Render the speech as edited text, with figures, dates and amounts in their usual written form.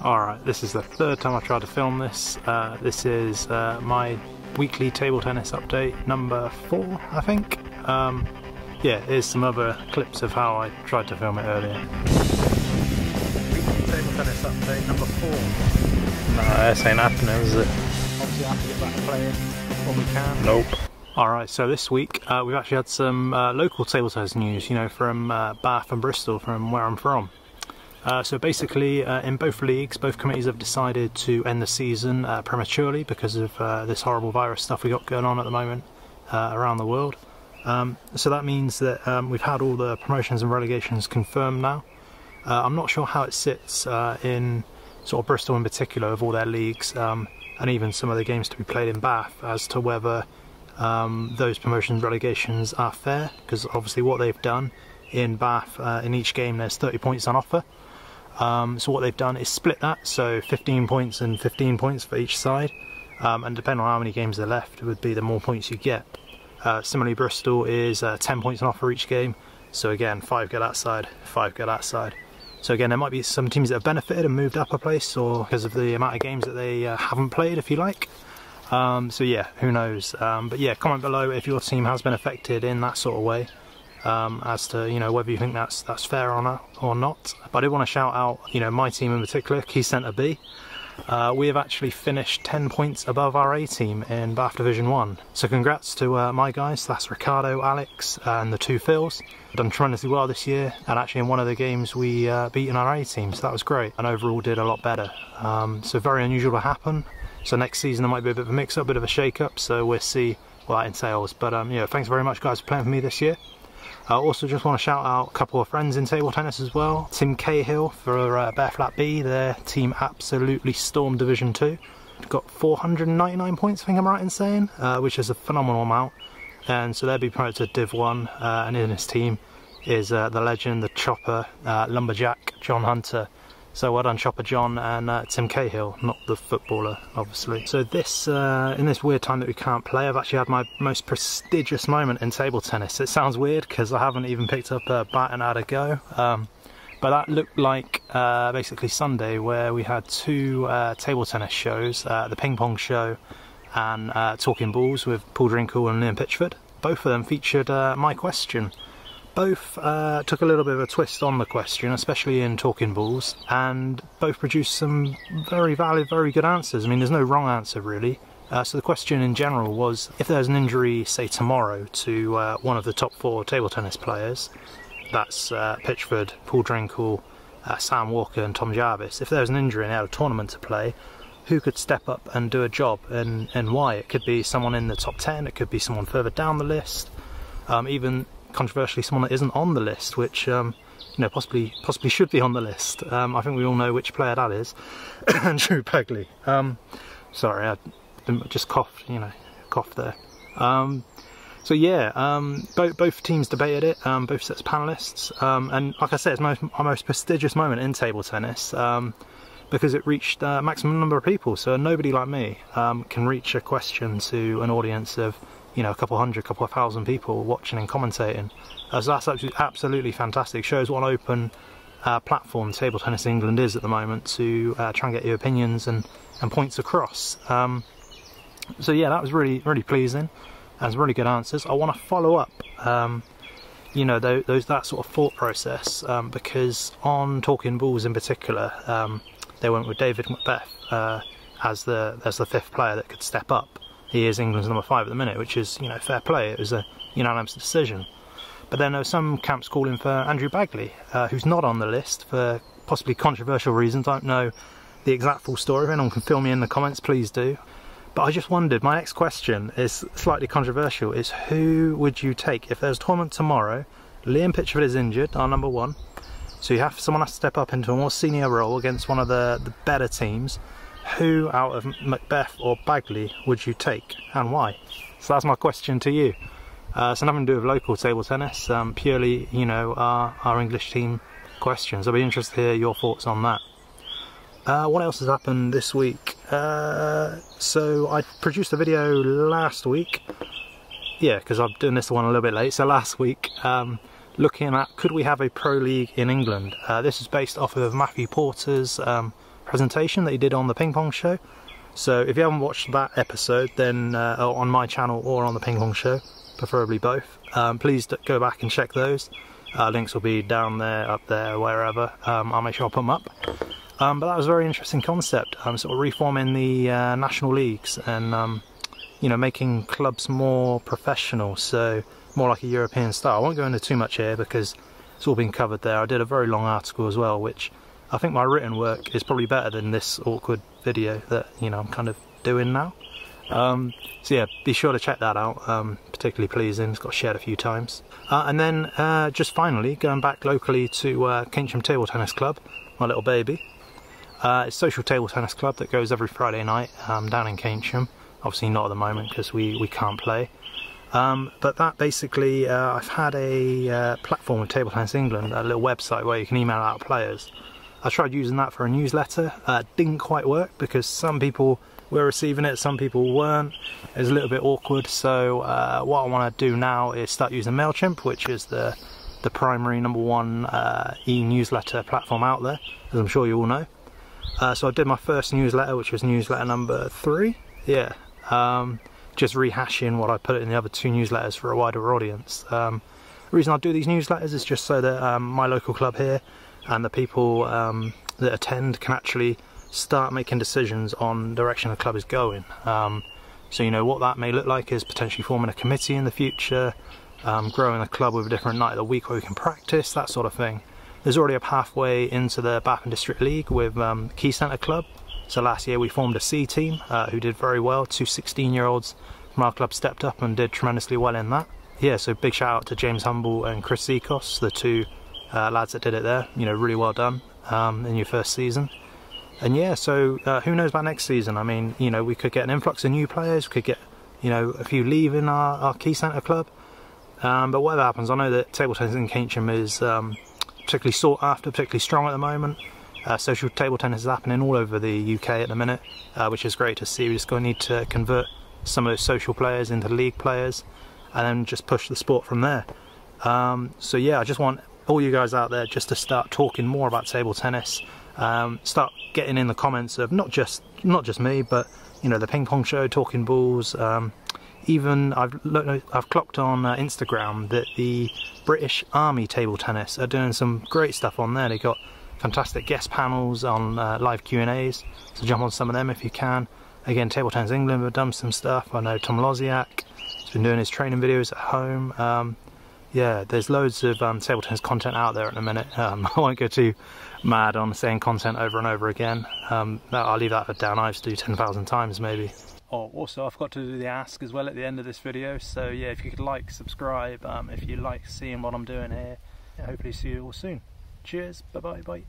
Alright, this is the third time I've tried to film this. This is my weekly table tennis update number 4, I think. Yeah, here's some other clips of how I tried to film it earlier. Weekly table tennis update number 4. No, this ain't happening, is it? Obviously I have to get back to playing when we can. Nope. Alright, so this week we've actually had some local table tennis news, you know, from Bath and Bristol, from where I'm from. So basically, in both leagues, both committees have decided to end the season prematurely because of this horrible virus stuff we got going on at the moment around the world. So that means that we've had all the promotions and relegations confirmed now. I'm not sure how it sits in sort of Bristol in particular of all their leagues, and even some of the games to be played in Bath, as to whether those promotions and relegations are fair, because obviously what they've done in Bath, in each game there's 30 points on offer. So what they've done is split that, so 15 points and 15 points for each side, and depending on how many games are left, it would be the more points you get. Similarly, Bristol is 10 points on offer each game, so again 5 go that side, 5 go that side. So again, there might be some teams that have benefited and moved up a place, or because of the amount of games that they haven't played, if you like. So yeah, who knows. But yeah, comment below if your team has been affected in that sort of way. As to, you know, whether you think that's fair or not. But I do want to shout out, you know, my team in particular, Keynsham B. We have actually finished 10 points above our A team in Bath Division 1. So congrats to my guys, that's Ricardo, Alex and the 2 Phils. Done tremendously well this year, and actually in one of the games we beaten our A team, so that was great, and overall did a lot better. So very unusual to happen. So next season there might be a bit of a mix-up, a bit of a shake-up, so we'll see what that entails. But yeah, thanks very much guys for playing for me this year. I also just want to shout out a couple of friends in table tennis as well. Tim Cahill for Bear Flat B, their team absolutely stormed Division 2. Got 499 points, I think I'm right in saying, which is a phenomenal amount. And so they'll be promoted to Div 1, and in his team is the legend, the chopper, lumberjack, John Hunter. So well done Chopper John and Tim Cahill, not the footballer obviously. So this, in this weird time that we can't play, I've actually had my most prestigious moment in table tennis. It sounds weird because I haven't even picked up a bat and had a go. But that looked like basically Sunday, where we had 2 table tennis shows, the Ping Pong show and Talking Balls with Paul Drinkle and Liam Pitchford. Both of them featured my question. Both took a little bit of a twist on the question, especially in Talking Balls, and both produced some very valid, very good answers. I mean, there's no wrong answer really. So the question in general was, if there's an injury, say tomorrow, to one of the top 4 table tennis players, that's Pitchford, Paul Drinkle, Sam Walker and Tom Jarvis, if there's an injury and they had a tournament to play, who could step up and do a job, and why? It could be someone in the top 10, it could be someone further down the list, even controversially someone that isn't on the list, which you know, possibly should be on the list. I think we all know which player that is. Drew Pegley. Sorry, I just coughed, you know, coughed there. So yeah, both teams debated it, both sets of panellists, and like I said, it's my most prestigious moment in table tennis, because it reached a maximum number of people. So nobody like me can reach a question to an audience of, you know, a couple hundred, couple of thousand people watching and commentating. So that's absolutely fantastic. Shows what an open platform table tennis England is at the moment to try and get your opinions and points across. So yeah, that was really pleasing. That's really good answers. I want to follow up, you know, that sort of thought process, because on Talking Balls in particular, they went with David Macbeth as the 5th player that could step up. He is England's number 5 at the minute, which is, you know, fair play. It was a unanimous decision. But then there were some camps calling for Andrew Bagley, who's not on the list for possibly controversial reasons. I don't know the exact full story. If anyone can fill me in the comments, please do. But I just wondered, my next question is slightly controversial, is who would you take? If there's a tournament tomorrow, Liam Pitchford is injured, our number 1, so someone has to step up into a more senior role against one of the better teams. Who out of Macbeth or Bagley would you take, and why? So that's my question to you. So nothing to do with local table tennis, purely, you know, our English team questions. I'll be interested to hear your thoughts on that. What else has happened this week? So I produced a video last week, yeah, because I'm doing this one a little bit late, so last week, looking at, could we have a pro league in England? This is based off of Matthew Porter's presentation that he did on the Ping Pong show. So if you haven't watched that episode, then on my channel or on the Ping Pong show, preferably both, please go back and check those. Links will be down there, up there, wherever. I'll make sure I'll put them up. But that was a very interesting concept, sort of reforming the national leagues and you know, making clubs more professional, so more like a European style. I won't go into too much here because it's all been covered there. I did a very long article as well, which I think my written work is probably better than this awkward video that, you know, I'm kind of doing now. So yeah, be sure to check that out, particularly pleasing. It's got shared a few times. And then just finally, going back locally to Keynsham Table Tennis Club, my little baby. It's a social table tennis club that goes every Friday night down in Keynsham. Obviously not at the moment because we can't play. But that basically, I've had a platform with Table Tennis England, a little website where you can email out players. I tried using that for a newsletter. Didn't quite work because some people were receiving it, some people weren't. It was a little bit awkward, so what I want to do now is start using MailChimp, which is the primary #1 e-newsletter platform out there, as I'm sure you all know. So I did my first newsletter, which was newsletter number 3. Yeah. Just rehashing what I put in the other 2 newsletters for a wider audience. The reason I do these newsletters is just so that my local club here and the people that attend can actually start making decisions on the direction the club is going. So you know what that may look like is potentially forming a committee in the future, growing the club with a different night of the week where we can practice, that sort of thing. There's already a pathway into the Bath and District League with Keynsham Club. So last year we formed a C team who did very well. 2 16-year-olds from our club stepped up and did tremendously well in that. Yeah, so big shout out to James Humble and Chris Zikos, the 2 lads that did it there. You know, really well done in your first season. And yeah, so who knows about next season? I mean, you know, we could get an influx of new players. We could get, you know, a few leaving our Keynsham club. But whatever happens, I know that table tennis in Keynsham is particularly sought after, particularly strong at the moment. Social table tennis is happening all over the UK at the minute, which is great to see. We just going to need to convert some of those social players into league players and then just push the sport from there. So yeah, I just want all you guys out there just to start talking more about table tennis. Start getting in the comments of not just me, but you know, the Ping Pong show, Talking Balls. Even I've clocked on Instagram that the British Army Table Tennis are doing some great stuff on there. They got fantastic guest panels on live Q&As, so jump on some of them if you can. Again, Table Tennis England have done some stuff. I know Tom Loziak has been doing his training videos at home. Yeah, there's loads of table tennis content out there at the minute. I won't go too mad on saying content over and over again. I'll leave that down. I used to do 10,000 times maybe. Oh, also I forgot to do the ask as well at the end of this video, so yeah, if you could like, subscribe, if you like seeing what I'm doing here. Yeah, hopefully see you all soon. Cheers, bye bye.